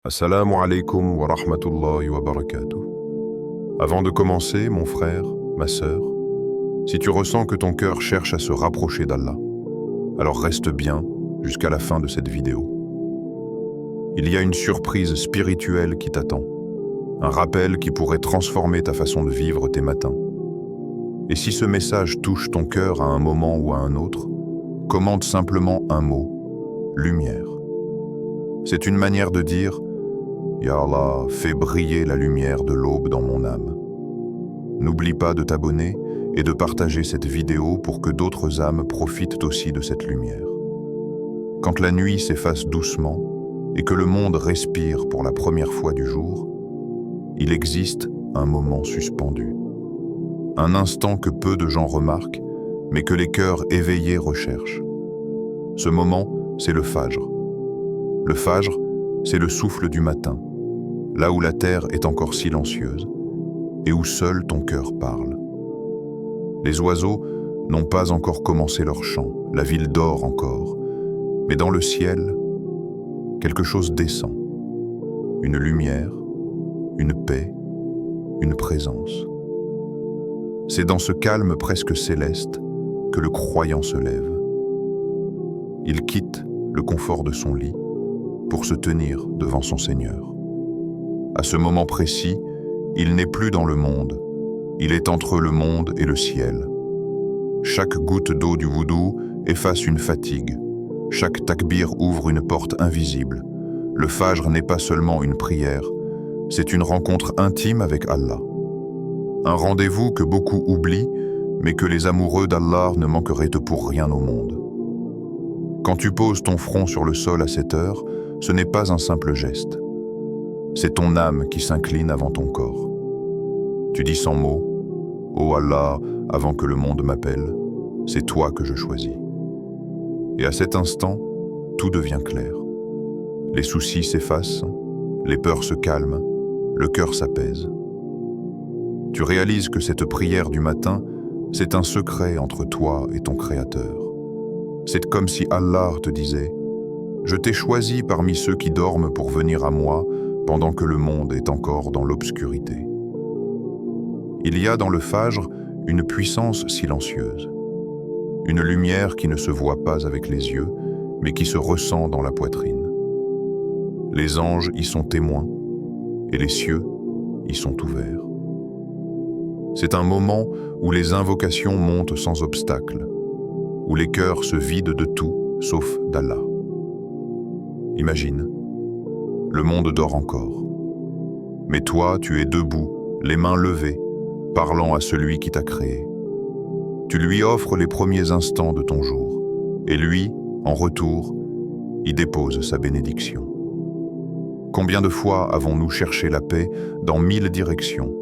Assalamu alaikum wa rahmatullahi wa barakatuh. Avant de commencer, mon frère, ma sœur, si tu ressens que ton cœur cherche à se rapprocher d'Allah, alors reste bien jusqu'à la fin de cette vidéo. Il y a une surprise spirituelle qui t'attend, un rappel qui pourrait transformer ta façon de vivre tes matins. Et si ce message touche ton cœur à un moment ou à un autre, commente simplement un mot, lumière. C'est une manière de dire « Ya Allah, fais briller la lumière de l'aube dans mon âme ». N'oublie pas de t'abonner et de partager cette vidéo pour que d'autres âmes profitent aussi de cette lumière. Quand la nuit s'efface doucement et que le monde respire pour la première fois du jour, il existe un moment suspendu. Un instant que peu de gens remarquent, mais que les cœurs éveillés recherchent. Ce moment, c'est le Fajr. Le Fajr, c'est le souffle du matin, là où la terre est encore silencieuse et où seul ton cœur parle. Les oiseaux n'ont pas encore commencé leur chant, la ville dort encore, mais dans le ciel, quelque chose descend. Une lumière, une paix, une présence. C'est dans ce calme presque céleste que le croyant se lève. Il quitte le confort de son lit pour se tenir devant son Seigneur. À ce moment précis, il n'est plus dans le monde, il est entre le monde et le ciel. Chaque goutte d'eau du wudu efface une fatigue, chaque takbir ouvre une porte invisible. Le Fajr n'est pas seulement une prière, c'est une rencontre intime avec Allah. Un rendez-vous que beaucoup oublient, mais que les amoureux d'Allah ne manqueraient pour rien au monde. Quand tu poses ton front sur le sol à cette heure, ce n'est pas un simple geste. C'est ton âme qui s'incline avant ton corps. Tu dis sans mots, « Oh Allah, avant que le monde m'appelle, c'est toi que je choisis. » Et à cet instant, tout devient clair. Les soucis s'effacent, les peurs se calment, le cœur s'apaise. Tu réalises que cette prière du matin, c'est un secret entre toi et ton Créateur. C'est comme si Allah te disait « Je t'ai choisi parmi ceux qui dorment pour venir à moi pendant que le monde est encore dans l'obscurité. » Il y a dans le Fajr une puissance silencieuse, une lumière qui ne se voit pas avec les yeux, mais qui se ressent dans la poitrine. Les anges y sont témoins, et les cieux y sont ouverts. C'est un moment où les invocations montent sans obstacle, où les cœurs se vident de tout, sauf d'Allah. Imagine, le monde dort encore. Mais toi, tu es debout, les mains levées, parlant à celui qui t'a créé. Tu lui offres les premiers instants de ton jour, et lui, en retour, y dépose sa bénédiction. Combien de fois avons-nous cherché la paix dans 1000 directions,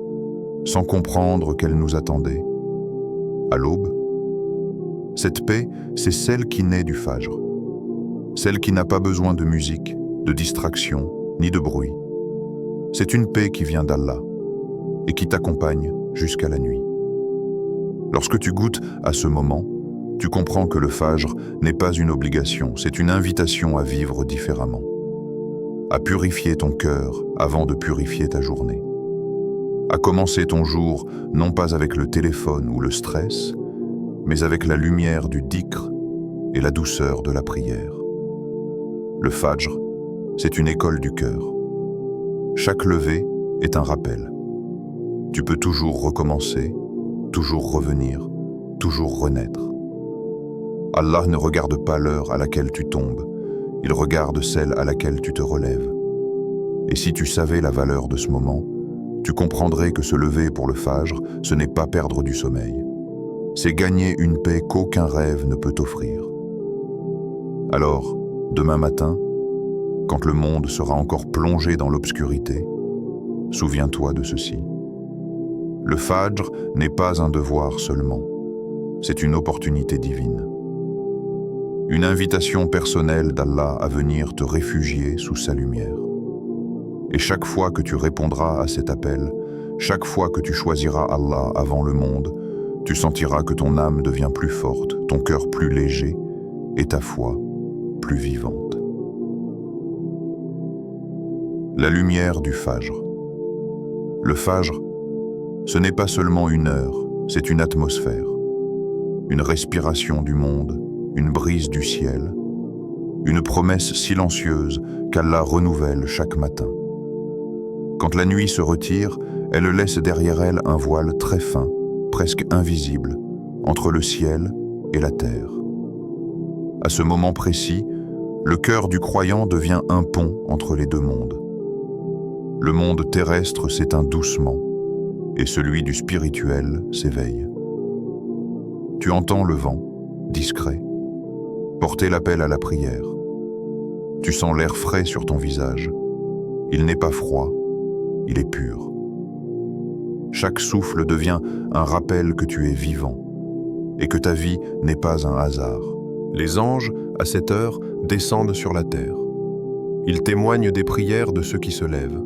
sans comprendre qu'elle nous attendait? À l'aube, cette paix, c'est celle qui naît du Fajr. Celle qui n'a pas besoin de musique, de distraction, ni de bruit. C'est une paix qui vient d'Allah et qui t'accompagne jusqu'à la nuit. Lorsque tu goûtes à ce moment, tu comprends que le Fajr n'est pas une obligation, c'est une invitation à vivre différemment, à purifier ton cœur avant de purifier ta journée, à commencer ton jour non pas avec le téléphone ou le stress, mais avec la lumière du dhikr et la douceur de la prière. Le Fajr, c'est une école du cœur. Chaque lever est un rappel. Tu peux toujours recommencer, toujours revenir, toujours renaître. Allah ne regarde pas l'heure à laquelle tu tombes, il regarde celle à laquelle tu te relèves. Et si tu savais la valeur de ce moment, tu comprendrais que se lever pour le Fajr, ce n'est pas perdre du sommeil. C'est gagner une paix qu'aucun rêve ne peut offrir. Alors, demain matin, quand le monde sera encore plongé dans l'obscurité, souviens-toi de ceci. Le Fajr n'est pas un devoir seulement, c'est une opportunité divine. Une invitation personnelle d'Allah à venir te réfugier sous sa lumière. Et chaque fois que tu répondras à cet appel, chaque fois que tu choisiras Allah avant le monde, tu sentiras que ton âme devient plus forte, ton cœur plus léger et ta foi plus vivante. La lumière du Fajr. Le Fajr, ce n'est pas seulement une heure, c'est une atmosphère, une respiration du monde, une brise du ciel, une promesse silencieuse qu'Allah renouvelle chaque matin. Quand la nuit se retire, elle laisse derrière elle un voile très fin, presque invisible, entre le ciel et la terre. À ce moment précis, le cœur du croyant devient un pont entre les deux mondes. Le monde terrestre s'éteint doucement, et celui du spirituel s'éveille. Tu entends le vent, discret, porter l'appel à la prière. Tu sens l'air frais sur ton visage. Il n'est pas froid, il est pur. Chaque souffle devient un rappel que tu es vivant et que ta vie n'est pas un hasard. Les anges, à cette heure, descendent sur la terre. Ils témoignent des prières de ceux qui se lèvent.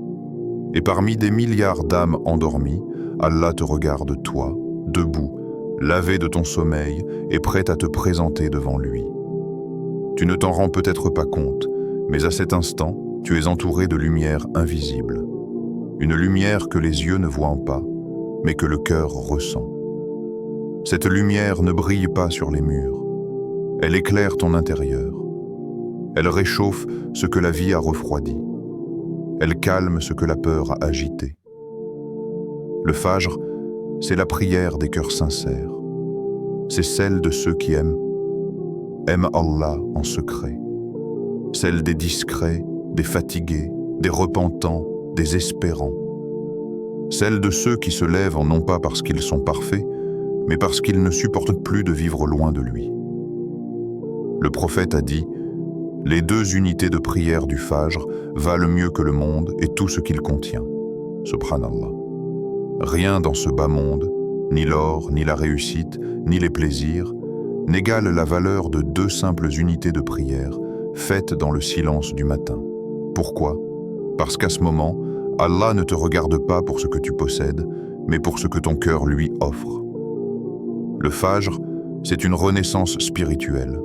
Et parmi des milliards d'âmes endormies, Allah te regarde toi, debout, lavé de ton sommeil et prêt à te présenter devant lui. Tu ne t'en rends peut-être pas compte, mais à cet instant, tu es entouré de lumière invisible. Une lumière que les yeux ne voient pas, mais que le cœur ressent. Cette lumière ne brille pas sur les murs. Elle éclaire ton intérieur. Elle réchauffe ce que la vie a refroidi. Elle calme ce que la peur a agité. Le Fajr, c'est la prière des cœurs sincères. C'est celle de ceux qui aiment Allah en secret. Celle des discrets, des fatigués, des repentants, des espérants. Celle de ceux qui se lèvent non pas parce qu'ils sont parfaits, mais parce qu'ils ne supportent plus de vivre loin de lui. Le prophète a dit « Les deux unités de prière du Fajr valent mieux que le monde et tout ce qu'il contient. » Subhanallah. Rien dans ce bas monde, ni l'or, ni la réussite, ni les plaisirs, n'égale la valeur de deux simples unités de prière faites dans le silence du matin. Pourquoi ? Parce qu'à ce moment, Allah ne te regarde pas pour ce que tu possèdes, mais pour ce que ton cœur lui offre. Le Fajr, c'est une renaissance spirituelle.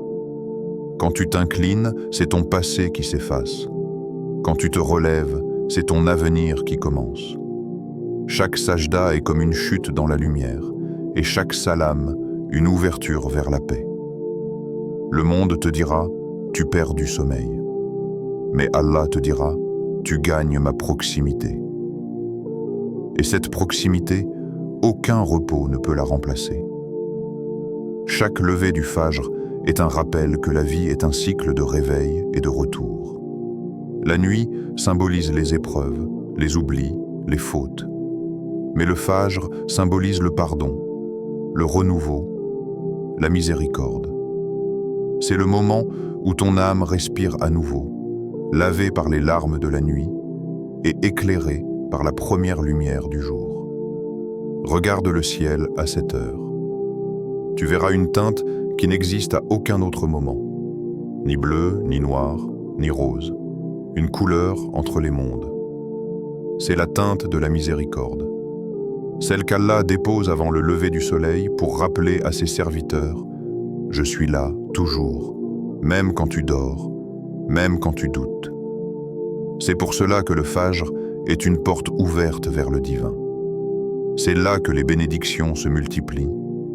Quand tu t'inclines, c'est ton passé qui s'efface. Quand tu te relèves, c'est ton avenir qui commence. Chaque sajda est comme une chute dans la lumière, et chaque salam, une ouverture vers la paix. Le monde te dira, tu perds du sommeil. Mais Allah te dira, tu gagnes ma proximité. Et cette proximité, aucun repos ne peut la remplacer. Chaque lever du Fajr est un rappel que la vie est un cycle de réveil et de retour. La nuit symbolise les épreuves, les oublis, les fautes. Mais le Fajr symbolise le pardon, le renouveau, la miséricorde. C'est le moment où ton âme respire à nouveau, lavée par les larmes de la nuit et éclairée par la première lumière du jour. Regarde le ciel à cette heure. Tu verras une teinte qui n'existe à aucun autre moment. Ni bleu, ni noir, ni rose. Une couleur entre les mondes. C'est la teinte de la miséricorde. Celle qu'Allah dépose avant le lever du soleil pour rappeler à ses serviteurs « Je suis là, toujours, même quand tu dors, même quand tu doutes. » C'est pour cela que le Fajr est une porte ouverte vers le divin. C'est là que les bénédictions se multiplient,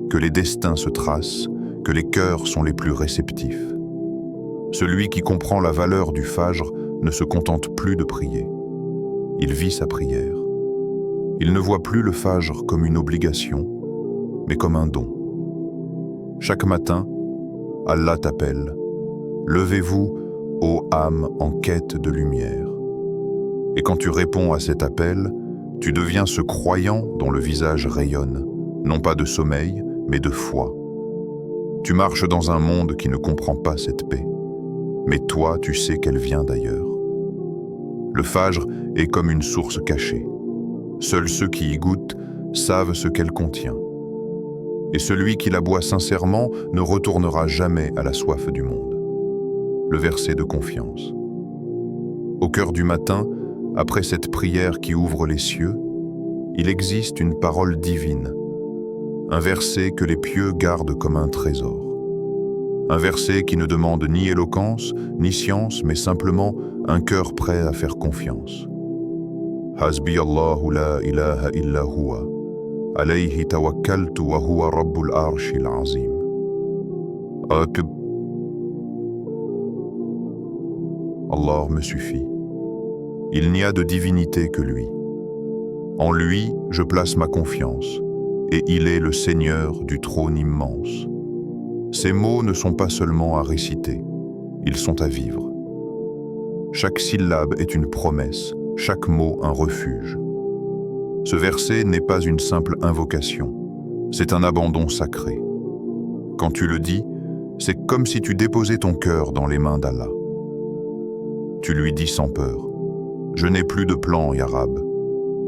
que les destins se tracent, que les cœurs sont les plus réceptifs. Celui qui comprend la valeur du Fajr ne se contente plus de prier. Il vit sa prière. Il ne voit plus le Fajr comme une obligation, mais comme un don. Chaque matin, Allah t'appelle. Levez-vous, ô âme en quête de lumière. Et quand tu réponds à cet appel, tu deviens ce croyant dont le visage rayonne, non pas de sommeil, mais de foi. Tu marches dans un monde qui ne comprend pas cette paix, mais toi, tu sais qu'elle vient d'ailleurs. Le Fajr est comme une source cachée. Seuls ceux qui y goûtent savent ce qu'elle contient. Et celui qui la boit sincèrement ne retournera jamais à la soif du monde. Le verset de confiance. Au cœur du matin, après cette prière qui ouvre les cieux, il existe une parole divine, un verset que les pieux gardent comme un trésor. Un verset qui ne demande ni éloquence, ni science, mais simplement un cœur prêt à faire confiance. Hasbi Allahu la ilaha illa huwa. Alayhi tawakkaltu wa huwa rabbul arshil azim. Allah me suffit. Il n'y a de divinité que lui. En lui, je place ma confiance, et il est le Seigneur du trône immense. Ces mots ne sont pas seulement à réciter, ils sont à vivre. Chaque syllabe est une promesse, chaque mot un refuge. Ce verset n'est pas une simple invocation, c'est un abandon sacré. Quand tu le dis, c'est comme si tu déposais ton cœur dans les mains d'Allah. Tu lui dis sans peur, « Je n'ai plus de plan, Ya Rab.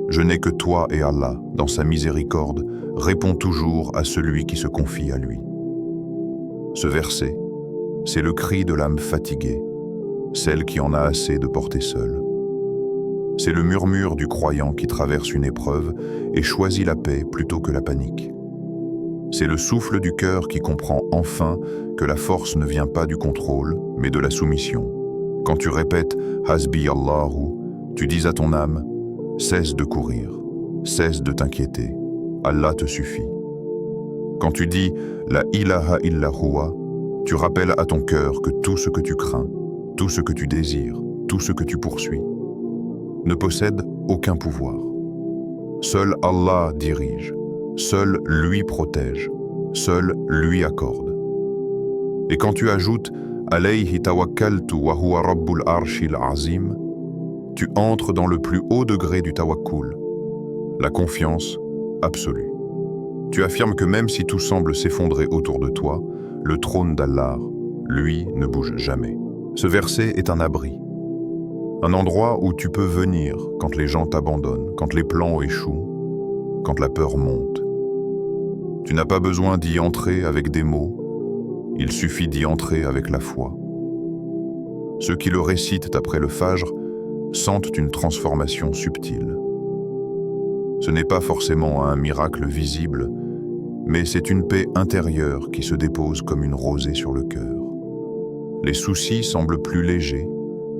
Je n'ai que toi et Allah, dans sa miséricorde, répond toujours à celui qui se confie à lui. » Ce verset, c'est le cri de l'âme fatiguée, celle qui en a assez de porter seule. C'est le murmure du croyant qui traverse une épreuve et choisit la paix plutôt que la panique. C'est le souffle du cœur qui comprend enfin que la force ne vient pas du contrôle, mais de la soumission. Quand tu répètes « Hasbi Allahu », tu dis à ton âme « Cesse de courir, cesse de t'inquiéter, Allah te suffit ». Quand tu dis « La ilaha illa huwa », tu rappelles à ton cœur que tout ce que tu crains, tout ce que tu désires, tout ce que tu poursuis, ne possède aucun pouvoir. Seul Allah dirige, seul lui protège, seul lui accorde. Et quand tu ajoutes « Alayhi tawakkaltu wa huwa rabbul arshil azim », tu entres dans le plus haut degré du tawakkul, la confiance absolue. Tu affirmes que même si tout semble s'effondrer autour de toi, le trône d'Allah, lui, ne bouge jamais. Ce verset est un abri, un endroit où tu peux venir quand les gens t'abandonnent, quand les plans échouent, quand la peur monte. Tu n'as pas besoin d'y entrer avec des mots, il suffit d'y entrer avec la foi. Ceux qui le récitent après le Fajr sentent une transformation subtile. Ce n'est pas forcément un miracle visible, mais c'est une paix intérieure qui se dépose comme une rosée sur le cœur. Les soucis semblent plus légers,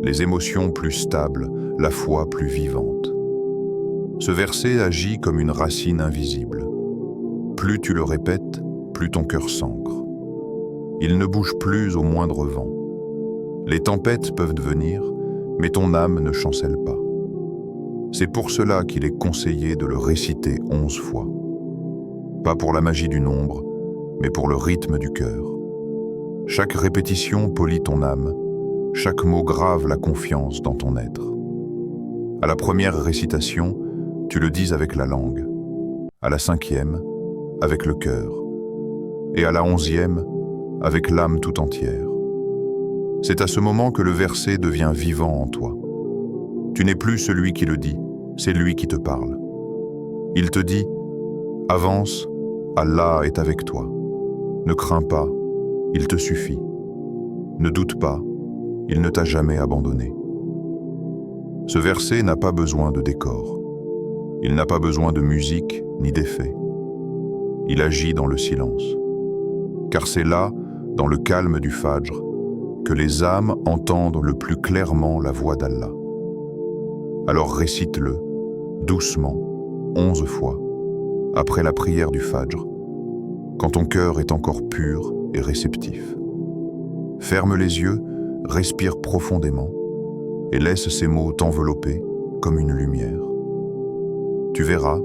les émotions plus stables, la foi plus vivante. Ce verset agit comme une racine invisible. Plus tu le répètes, plus ton cœur s'ancre. Il ne bouge plus au moindre vent. Les tempêtes peuvent venir, mais ton âme ne chancelle pas. C'est pour cela qu'il est conseillé de le réciter 11 fois. Pas pour la magie du nombre, mais pour le rythme du cœur. Chaque répétition polit ton âme, chaque mot grave la confiance dans ton être. À la première récitation, tu le dis avec la langue. À la 5e, avec le cœur. Et à la 11e, avec l'âme tout entière. C'est à ce moment que le verset devient vivant en toi. Tu n'es plus celui qui le dit, c'est lui qui te parle. Il te dit « Avance, Allah est avec toi. Ne crains pas, il te suffit. Ne doute pas, il ne t'a jamais abandonné. » Ce verset n'a pas besoin de décor. Il n'a pas besoin de musique ni d'effet. Il agit dans le silence. Car c'est là, dans le calme du Fajr, que les âmes entendent le plus clairement la voix d'Allah. Alors récite-le, doucement, 11 fois, après la prière du Fajr, quand ton cœur est encore pur et réceptif. Ferme les yeux, respire profondément et laisse ces mots t'envelopper comme une lumière. Tu verras,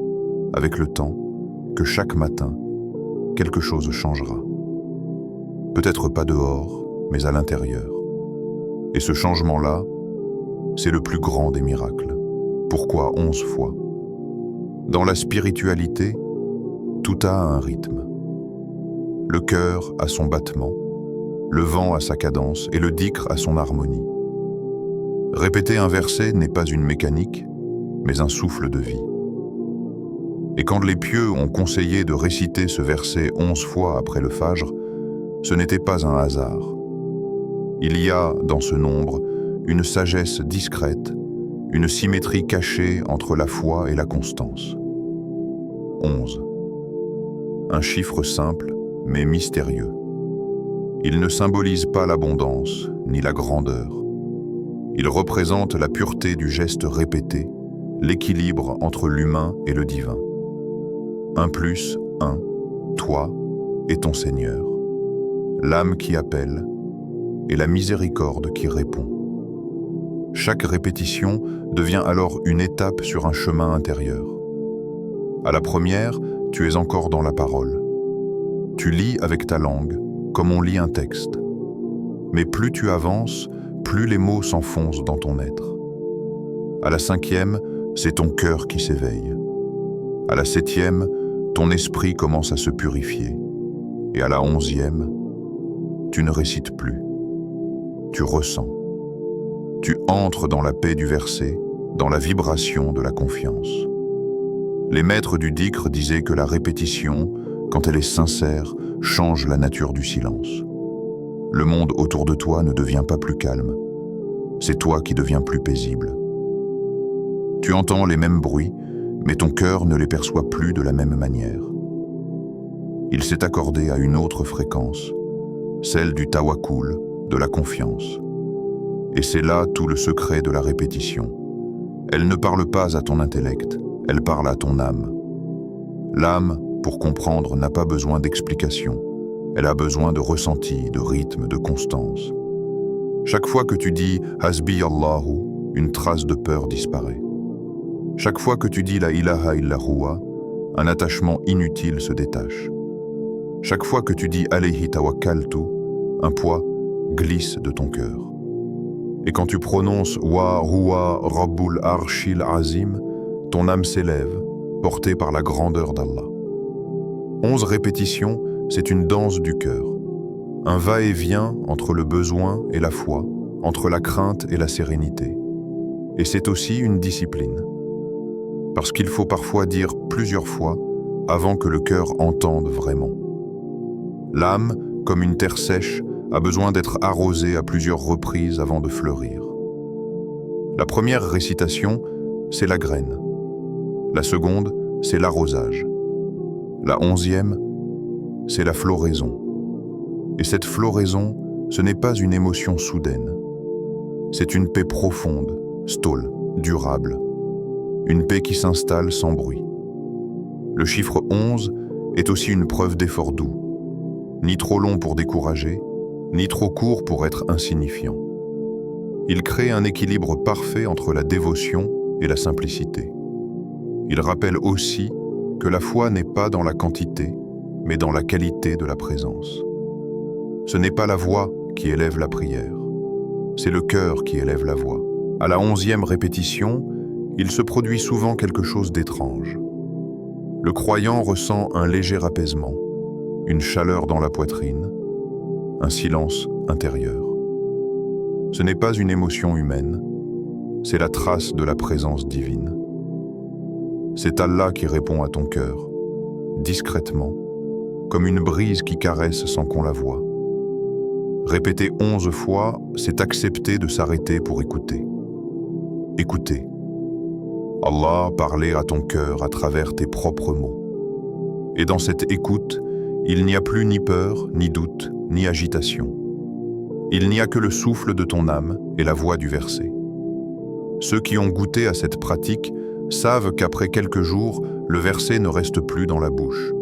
avec le temps, que chaque matin, quelque chose changera. Peut-être pas dehors, mais à l'intérieur. Et ce changement-là, c'est le plus grand des miracles. Pourquoi 11 fois? Dans la spiritualité, tout a un rythme. Le cœur a son battement, le vent a sa cadence et le dhikr a son harmonie. Répéter un verset n'est pas une mécanique, mais un souffle de vie. Et quand les pieux ont conseillé de réciter ce verset 11 fois après le Fajr, ce n'était pas un hasard. Il y a, dans ce nombre, une sagesse discrète, une symétrie cachée entre la foi et la constance. 11. Un chiffre simple, mais mystérieux. Il ne symbolise pas l'abondance, ni la grandeur. Il représente la pureté du geste répété, l'équilibre entre l'humain et le divin. 1 + 1, toi et ton Seigneur, l'âme qui appelle et la miséricorde qui répond. Chaque répétition devient alors une étape sur un chemin intérieur. À la première, tu es encore dans la parole. Tu lis avec ta langue, comme on lit un texte. Mais plus tu avances, plus les mots s'enfoncent dans ton être. À la 5e, c'est ton cœur qui s'éveille. À la 7e, ton esprit commence à se purifier. Et à la 11e, tu ne récites plus. Tu ressens. Tu entres dans la paix du verset, dans la vibration de la confiance. Les maîtres du dhikr disaient que la répétition, quand elle est sincère, change la nature du silence. Le monde autour de toi ne devient pas plus calme. C'est toi qui deviens plus paisible. Tu entends les mêmes bruits, mais ton cœur ne les perçoit plus de la même manière. Il s'est accordé à une autre fréquence, celle du tawakkul, de la confiance. Et c'est là tout le secret de la répétition. Elle ne parle pas à ton intellect, elle parle à ton âme. L'âme, pour comprendre, n'a pas besoin d'explication. Elle a besoin de ressenti, de rythme, de constance. Chaque fois que tu dis « Hasbi Allahu », une trace de peur disparaît. Chaque fois que tu dis « La ilaha illa huwa », un attachement inutile se détache. Chaque fois que tu dis « Alayhi tawakkaltu », un poids glisse de ton cœur. Et quand tu prononces « Wa huwa rabbul arshil azim », ton âme s'élève, portée par la grandeur d'Allah. 11 répétitions, c'est une danse du cœur. Un va-et-vient entre le besoin et la foi, entre la crainte et la sérénité. Et c'est aussi une discipline. Parce qu'il faut parfois dire plusieurs fois avant que le cœur entende vraiment. L'âme, comme une terre sèche, a besoin d'être arrosée à plusieurs reprises avant de fleurir. La première récitation, c'est la graine. La seconde, c'est l'arrosage. La 11e, c'est la floraison. Et cette floraison, ce n'est pas une émotion soudaine. C'est une paix profonde, stôle, durable. Une paix qui s'installe sans bruit. Le chiffre 11 est aussi une preuve d'effort doux. Ni trop long pour décourager, ni trop court pour être insignifiant. Il crée un équilibre parfait entre la dévotion et la simplicité. Il rappelle aussi que la foi n'est pas dans la quantité, mais dans la qualité de la présence. Ce n'est pas la voix qui élève la prière, c'est le cœur qui élève la voix. À la 11e répétition, il se produit souvent quelque chose d'étrange. Le croyant ressent un léger apaisement, une chaleur dans la poitrine, un silence intérieur. Ce n'est pas une émotion humaine, c'est la trace de la présence divine. C'est Allah qui répond à ton cœur, discrètement, comme une brise qui caresse sans qu'on la voie. Répéter 11 fois, c'est accepter de s'arrêter pour écouter. Écouter. Allah parler à ton cœur à travers tes propres mots. Et dans cette écoute, il n'y a plus ni peur, ni doute, ni agitation. Il n'y a que le souffle de ton âme et la voix du verset. Ceux qui ont goûté à cette pratique savent qu'après quelques jours, le verset ne reste plus dans la bouche.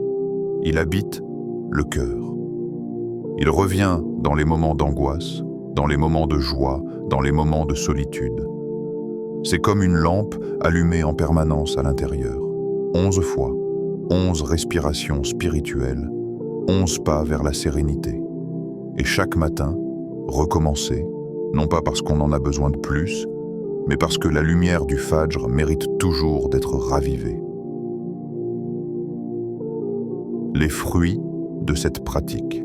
Il habite le cœur. Il revient dans les moments d'angoisse, dans les moments de joie, dans les moments de solitude. C'est comme une lampe allumée en permanence à l'intérieur. 11 fois, 11 respirations spirituelles, 11 pas vers la sérénité. Et chaque matin, recommencer, non pas parce qu'on en a besoin de plus, mais parce que la lumière du Fajr mérite toujours d'être ravivée. Les fruits de cette pratique.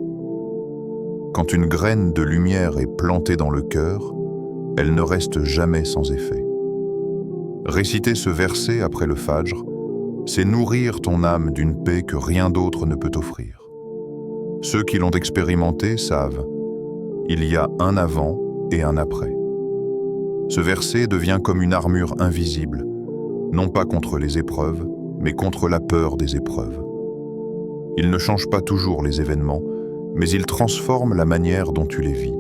Quand une graine de lumière est plantée dans le cœur, elle ne reste jamais sans effet. Réciter ce verset après le Fajr, c'est nourrir ton âme d'une paix que rien d'autre ne peut offrir. Ceux qui l'ont expérimenté savent, il y a un avant et un après. Ce verset devient comme une armure invisible, non pas contre les épreuves, mais contre la peur des épreuves. Il ne change pas toujours les événements, mais il transforme la manière dont tu les vis.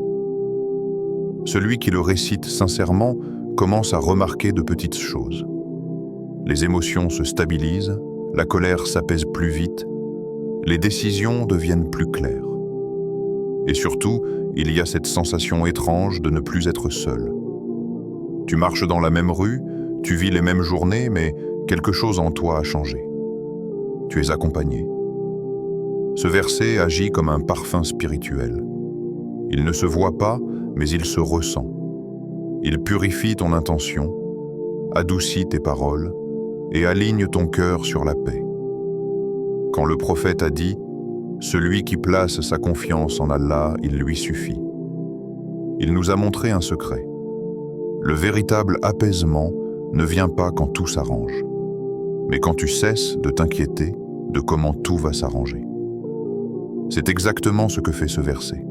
Celui qui le récite sincèrement commence à remarquer de petites choses. Les émotions se stabilisent, la colère s'apaise plus vite, les décisions deviennent plus claires. Et surtout, il y a cette sensation étrange de ne plus être seul. Tu marches dans la même rue, tu vis les mêmes journées, mais quelque chose en toi a changé. Tu es accompagné. Ce verset agit comme un parfum spirituel. Il ne se voit pas, mais il se ressent. Il purifie ton intention, adoucit tes paroles et aligne ton cœur sur la paix. Quand le prophète a dit « Celui qui place sa confiance en Allah, il lui suffit », il nous a montré un secret. Le véritable apaisement ne vient pas quand tout s'arrange, mais quand tu cesses de t'inquiéter de comment tout va s'arranger. C'est exactement ce que fait ce verset.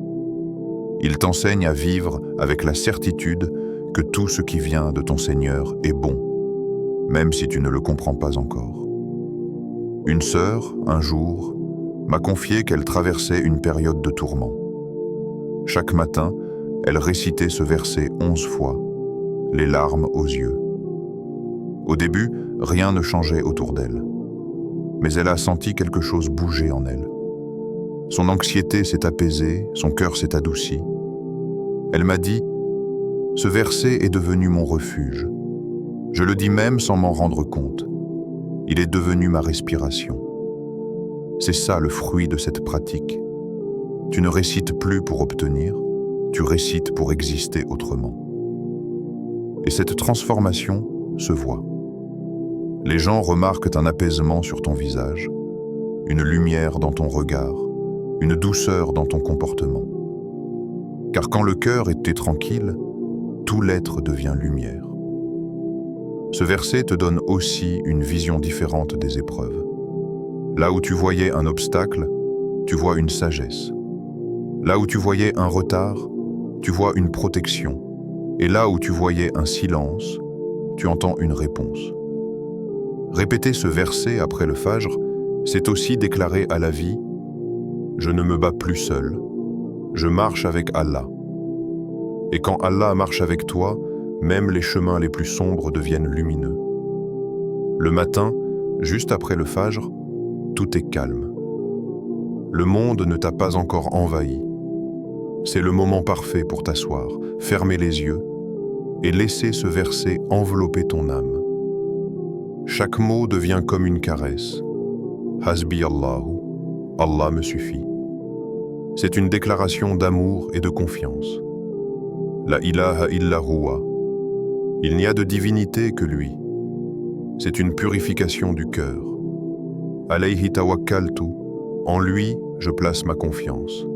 Il t'enseigne à vivre avec la certitude que tout ce qui vient de ton Seigneur est bon, même si tu ne le comprends pas encore. Une sœur, un jour, m'a confié qu'elle traversait une période de tourment. Chaque matin, elle récitait ce verset 11 fois, les larmes aux yeux. Au début, rien ne changeait autour d'elle, mais elle a senti quelque chose bouger en elle. Son anxiété s'est apaisée, son cœur s'est adouci. Elle m'a dit « Ce verset est devenu mon refuge. Je le dis même sans m'en rendre compte. Il est devenu ma respiration. » C'est ça le fruit de cette pratique. Tu ne récites plus pour obtenir, tu récites pour exister autrement. Et cette transformation se voit. Les gens remarquent un apaisement sur ton visage, une lumière dans ton regard, une douceur dans ton comportement. Car quand le cœur est tranquille, tout l'être devient lumière. Ce verset te donne aussi une vision différente des épreuves. Là où tu voyais un obstacle, tu vois une sagesse. Là où tu voyais un retard, tu vois une protection. Et là où tu voyais un silence, tu entends une réponse. Répéter ce verset après le Fajr, c'est aussi déclarer à la vie « Je ne me bats plus seul, je marche avec Allah. » Et quand Allah marche avec toi, même les chemins les plus sombres deviennent lumineux. Le matin, juste après le Fajr, tout est calme. Le monde ne t'a pas encore envahi. C'est le moment parfait pour t'asseoir, fermer les yeux et laisser ce verset envelopper ton âme. Chaque mot devient comme une caresse. Hasbi Allahu, Allah me suffit. C'est une déclaration d'amour et de confiance. La ilaha illa huwa. Il n'y a de divinité que lui. C'est une purification du cœur. Alayhi tawakkaltu. En lui, je place ma confiance.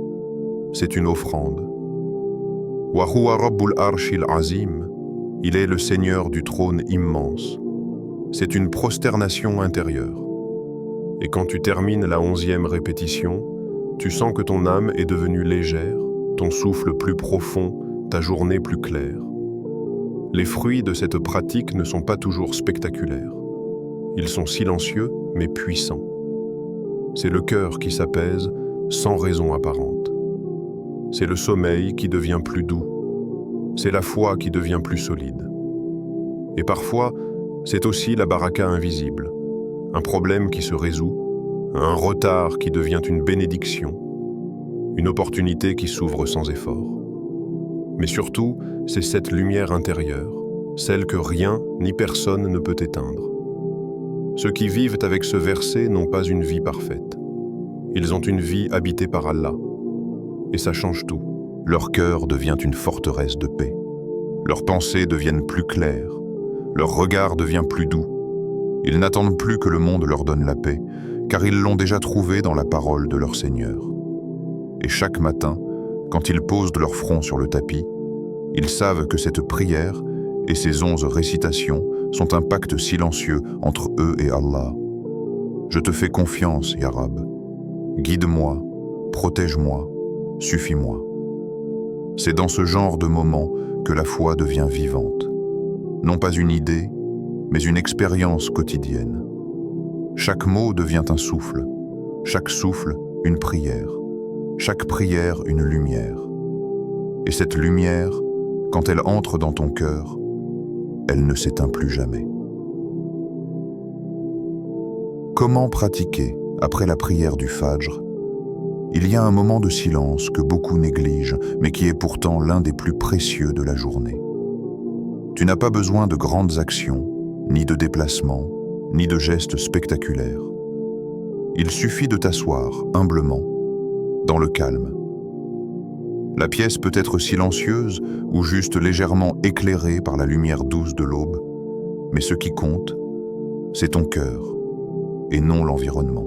C'est une offrande. Wa huwa rabbul arshil azim. Il est le Seigneur du trône immense. C'est une prosternation intérieure. Et quand tu termines la 11e répétition, tu sens que ton âme est devenue légère, ton souffle plus profond, ta journée plus claire. Les fruits de cette pratique ne sont pas toujours spectaculaires. Ils sont silencieux, mais puissants. C'est le cœur qui s'apaise sans raison apparente. C'est le sommeil qui devient plus doux. C'est la foi qui devient plus solide. Et parfois, c'est aussi la baraka invisible, un problème qui se résout, un retard qui devient une bénédiction, une opportunité qui s'ouvre sans effort. Mais surtout, c'est cette lumière intérieure, celle que rien ni personne ne peut éteindre. Ceux qui vivent avec ce verset n'ont pas une vie parfaite. Ils ont une vie habitée par Allah. Et ça change tout. Leur cœur devient une forteresse de paix. Leurs pensées deviennent plus claires. Leur regard devient plus doux. Ils n'attendent plus que le monde leur donne la paix, car ils l'ont déjà trouvée dans la parole de leur Seigneur. Et chaque matin, quand ils posent leur front sur le tapis, ils savent que cette prière et ces 11 récitations sont un pacte silencieux entre eux et Allah. Je te fais confiance, Ya Rab. Guide-moi, protège-moi, suffis-moi. C'est dans ce genre de moment que la foi devient vivante. Non pas une idée, mais une expérience quotidienne. Chaque mot devient un souffle, chaque souffle une prière, chaque prière une lumière. Et cette lumière, quand elle entre dans ton cœur, elle ne s'éteint plus jamais. Comment pratiquer après la prière du Fajr? Il y a un moment de silence que beaucoup négligent, mais qui est pourtant l'un des plus précieux de la journée. Tu n'as pas besoin de grandes actions, ni de déplacements, ni de gestes spectaculaires. Il suffit de t'asseoir humblement, dans le calme. La pièce peut être silencieuse ou juste légèrement éclairée par la lumière douce de l'aube, mais ce qui compte, c'est ton cœur et non l'environnement.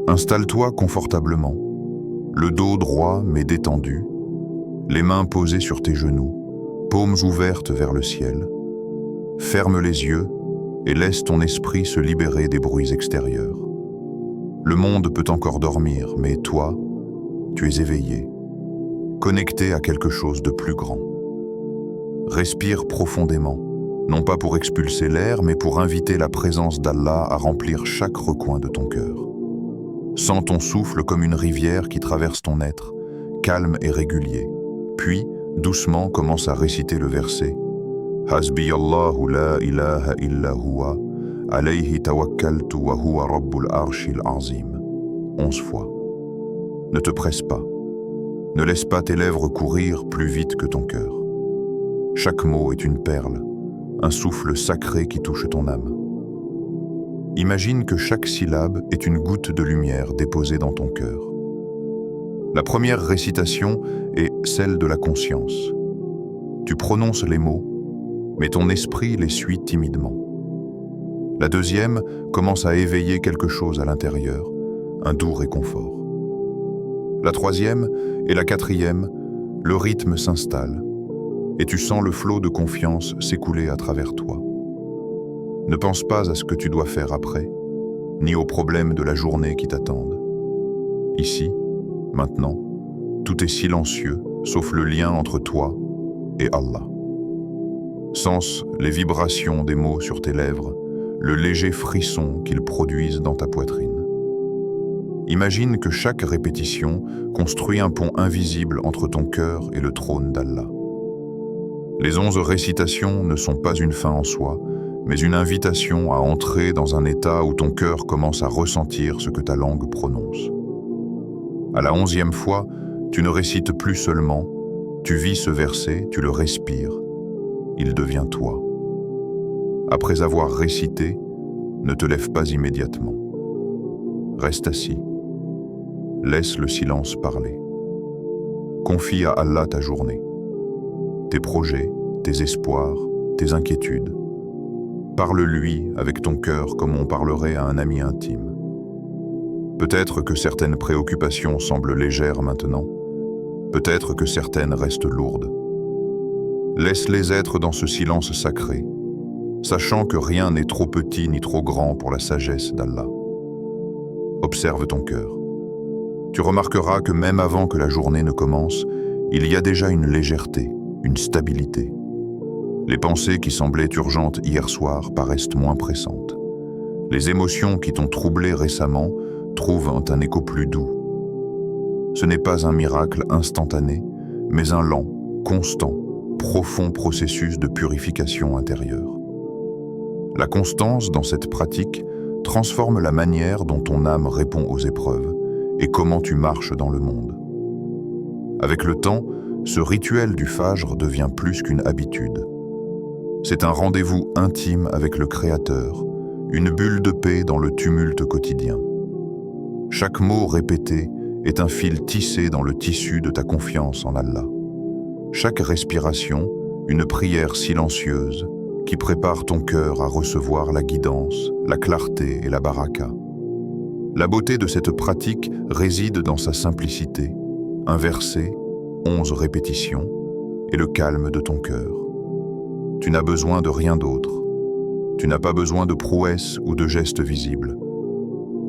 Installe-toi confortablement, le dos droit mais détendu, les mains posées sur tes genoux, paumes ouvertes vers le ciel. Ferme les yeux et laisse ton esprit se libérer des bruits extérieurs. Le monde peut encore dormir, mais toi, tu es éveillé, connecté à quelque chose de plus grand. Respire profondément, non pas pour expulser l'air, mais pour inviter la présence d'Allah à remplir chaque recoin de ton cœur. Sens ton souffle comme une rivière qui traverse ton être, calme et régulier. Puis, doucement, commence à réciter le verset « Hasbi Allahu la ilaha illa huwa, alayhi tawakkaltu wa huwa rabbul arshil azim » 11 fois. Ne te presse pas. Ne laisse pas tes lèvres courir plus vite que ton cœur. Chaque mot est une perle, un souffle sacré qui touche ton âme. Imagine que chaque syllabe est une goutte de lumière déposée dans ton cœur. La première récitation est celle de la conscience. Tu prononces les mots, mais ton esprit les suit timidement. La deuxième commence à éveiller quelque chose à l'intérieur, un doux réconfort. La troisième et la quatrième, le rythme s'installe et tu sens le flot de confiance s'écouler à travers toi. Ne pense pas à ce que tu dois faire après, ni aux problèmes de la journée qui t'attendent. Ici, maintenant, tout est silencieux, sauf le lien entre toi et Allah. Sens les vibrations des mots sur tes lèvres, le léger frisson qu'ils produisent dans ta poitrine. Imagine que chaque répétition construit un pont invisible entre ton cœur et le trône d'Allah. Les 11 récitations ne sont pas une fin en soi, mais une invitation à entrer dans un état où ton cœur commence à ressentir ce que ta langue prononce. À la 11e fois, tu ne récites plus seulement, tu vis ce verset, tu le respires, il devient toi. Après avoir récité, ne te lève pas immédiatement. Reste assis. Laisse le silence parler. Confie à Allah ta journée, tes projets, tes espoirs, tes inquiétudes. Parle-lui avec ton cœur comme on parlerait à un ami intime. Peut-être que certaines préoccupations semblent légères maintenant, peut-être que certaines restent lourdes. Laisse-les être dans ce silence sacré, sachant que rien n'est trop petit ni trop grand pour la sagesse d'Allah. Observe ton cœur. Tu remarqueras que même avant que la journée ne commence, il y a déjà une légèreté, une stabilité. Les pensées qui semblaient urgentes hier soir paraissent moins pressantes. Les émotions qui t'ont troublé récemment trouvent un écho plus doux. Ce n'est pas un miracle instantané, mais un lent, constant, profond processus de purification intérieure. La constance dans cette pratique transforme la manière dont ton âme répond aux épreuves et comment tu marches dans le monde. Avec le temps, ce rituel du Fajr devient plus qu'une habitude. C'est un rendez-vous intime avec le Créateur, une bulle de paix dans le tumulte quotidien. Chaque mot répété est un fil tissé dans le tissu de ta confiance en Allah. Chaque respiration, une prière silencieuse qui prépare ton cœur à recevoir la guidance, la clarté et la baraka. La beauté de cette pratique réside dans sa simplicité. Un verset, 11 répétitions, et le calme de ton cœur. Tu n'as besoin de rien d'autre. Tu n'as pas besoin de prouesses ou de gestes visibles.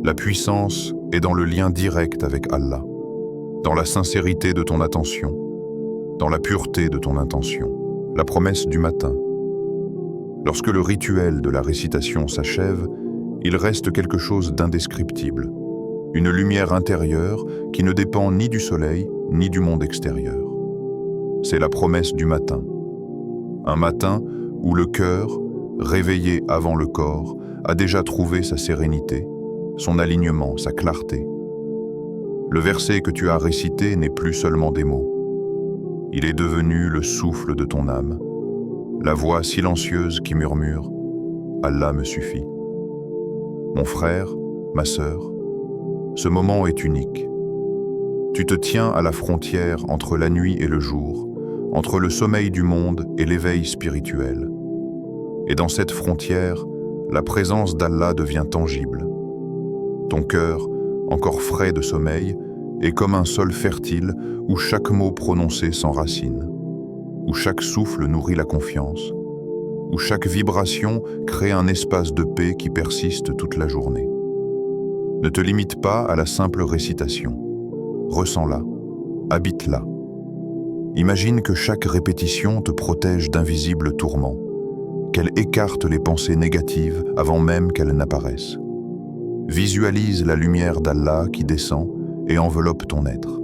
La puissance est dans le lien direct avec Allah, dans la sincérité de ton attention, dans la pureté de ton intention, la promesse du matin. Lorsque le rituel de la récitation s'achève, il reste quelque chose d'indescriptible, une lumière intérieure qui ne dépend ni du soleil ni du monde extérieur. C'est la promesse du matin. Un matin où le cœur, réveillé avant le corps, a déjà trouvé sa sérénité, son alignement, sa clarté. Le verset que tu as récité n'est plus seulement des mots. Il est devenu le souffle de ton âme, la voix silencieuse qui murmure « Allah me suffit ». Mon frère, ma sœur, ce moment est unique. Tu te tiens à la frontière entre la nuit et le jour, entre le sommeil du monde et l'éveil spirituel. Et dans cette frontière, la présence d'Allah devient tangible. Ton cœur, encore frais de sommeil, est comme un sol fertile où chaque mot prononcé s'enracine, où chaque souffle nourrit la confiance, où chaque vibration crée un espace de paix qui persiste toute la journée. Ne te limite pas à la simple récitation. Ressens-la, habite-la. Imagine que chaque répétition te protège d'invisibles tourments, qu'elle écarte les pensées négatives avant même qu'elles n'apparaissent. Visualise la lumière d'Allah qui descend et enveloppe ton être.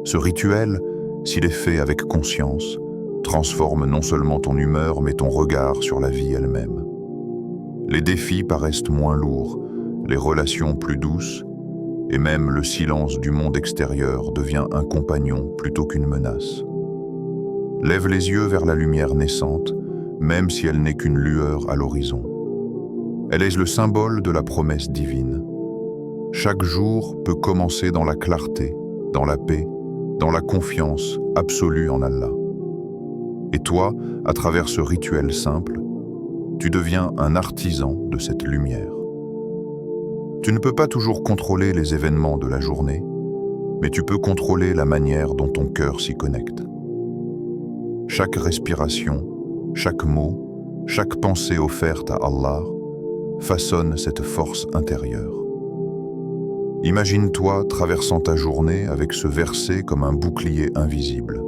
Ce rituel, s'il est fait avec conscience, transforme non seulement ton humeur mais ton regard sur la vie elle-même. Les défis paraissent moins lourds, les relations plus douces, et même le silence du monde extérieur devient un compagnon plutôt qu'une menace. Lève les yeux vers la lumière naissante, même si elle n'est qu'une lueur à l'horizon. Elle est le symbole de la promesse divine. Chaque jour peut commencer dans la clarté, dans la paix, dans la confiance absolue en Allah. Et toi, à travers ce rituel simple, tu deviens un artisan de cette lumière. Tu ne peux pas toujours contrôler les événements de la journée, mais tu peux contrôler la manière dont ton cœur s'y connecte. Chaque respiration, chaque mot, chaque pensée offerte à Allah façonne cette force intérieure. Imagine-toi traversant ta journée avec ce verset comme un bouclier invisible.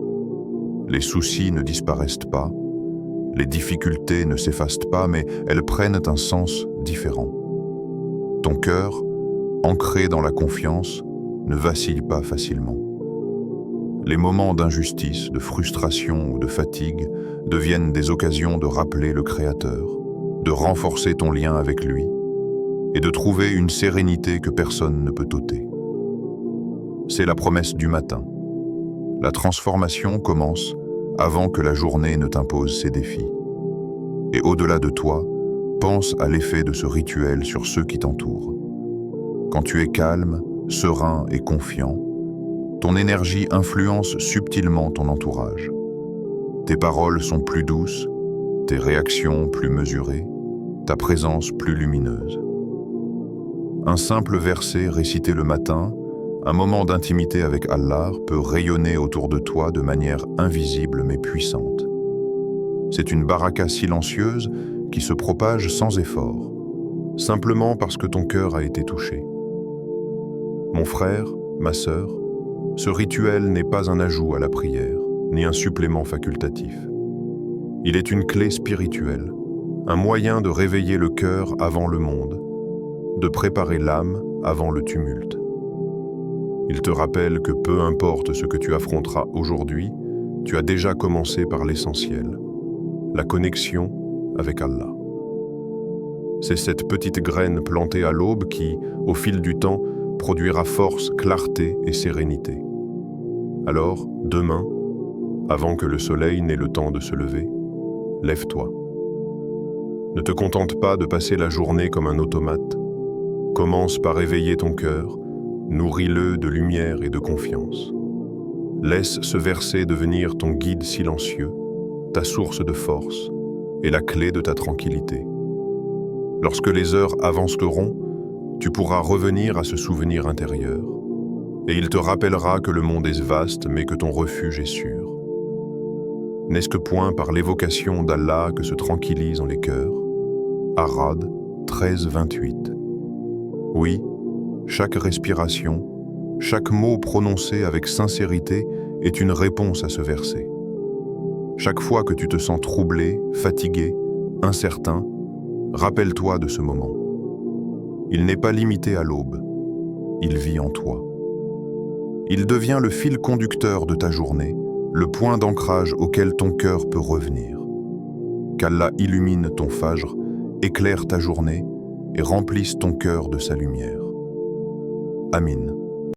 Les soucis ne disparaissent pas, les difficultés ne s'effacent pas, mais elles prennent un sens différent. Ton cœur, ancré dans la confiance, ne vacille pas facilement. Les moments d'injustice, de frustration ou de fatigue deviennent des occasions de rappeler le Créateur, de renforcer ton lien avec lui et de trouver une sérénité que personne ne peut ôter. C'est la promesse du matin. La transformation commence avant que la journée ne t'impose ses défis. Et au-delà de toi, pense à l'effet de ce rituel sur ceux qui t'entourent. Quand tu es calme, serein et confiant, ton énergie influence subtilement ton entourage. Tes paroles sont plus douces, tes réactions plus mesurées, ta présence plus lumineuse. Un simple verset récité le matin, un moment d'intimité avec Allah peut rayonner autour de toi de manière invisible mais puissante. C'est une baraka silencieuse qui se propage sans effort, simplement parce que ton cœur a été touché. Mon frère, ma sœur, ce rituel n'est pas un ajout à la prière, ni un supplément facultatif. Il est une clé spirituelle, un moyen de réveiller le cœur avant le monde, de préparer l'âme avant le tumulte. Il te rappelle que peu importe ce que tu affronteras aujourd'hui, tu as déjà commencé par l'essentiel, la connexion avec Allah. C'est cette petite graine plantée à l'aube qui, au fil du temps, produira force, clarté et sérénité. Alors, demain, avant que le soleil n'ait le temps de se lever, lève-toi. Ne te contente pas de passer la journée comme un automate. Commence par éveiller ton cœur, nourris-le de lumière et de confiance. Laisse ce verset devenir ton guide silencieux, ta source de force et la clé de ta tranquillité. Lorsque les heures avanceront, tu pourras revenir à ce souvenir intérieur, et il te rappellera que le monde est vaste, mais que ton refuge est sûr. N'est-ce que point par l'évocation d'Allah que se tranquillisent les cœurs? Arad 13-28. Oui, chaque respiration, chaque mot prononcé avec sincérité est une réponse à ce verset. Chaque fois que tu te sens troublé, fatigué, incertain, rappelle-toi de ce moment. Il n'est pas limité à l'aube, il vit en toi. Il devient le fil conducteur de ta journée, le point d'ancrage auquel ton cœur peut revenir. qu'Allah illumine ton fajr, éclaire ta journée et remplisse ton cœur de sa lumière. Amin.